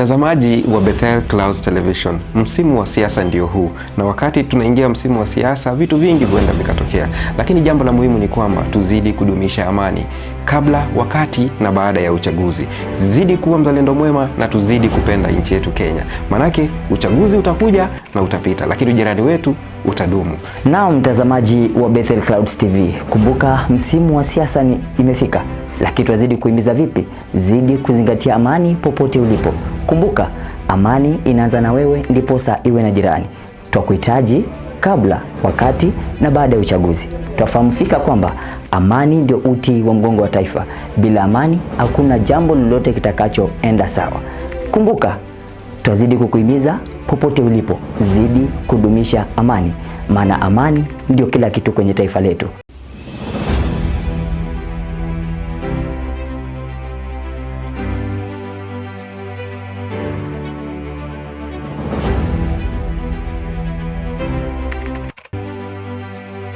Watazamaji wa Bethel Clouds Television, msimu wa siasa ndio huu, na wakati tunaingia msimu wa siasa vitu vingi huenda vikatokea, lakini jambo la muhimu ni kwamba tuzidi kudumisha amani kabla, wakati na baada ya uchaguzi. Zidi kuwa mzalendo mwema na tuzidi kupenda nchi yetu Kenya. Manake uchaguzi utakuja na utapita, lakini ujirani wetu utadumu. Naam, mtazamaji wa Bethel Clouds TV, kumbuka msimu wa siasa imefika. Lakini tuwazidi kuhimiza vipi? Zidi kuzingatia amani popote ulipo. Kumbuka, amani inaanza na wewe, ndipo saa iwe na jirani. Twakuhitaji kabla, wakati na baada ya uchaguzi. Twafahamu fika kwamba amani ndio uti wa mgongo wa taifa. Bila amani hakuna jambo lolote kitakachoenda sawa. Kumbuka, twazidi kukuhimiza popote ulipo, zidi kudumisha amani, maana amani ndio kila kitu kwenye taifa letu.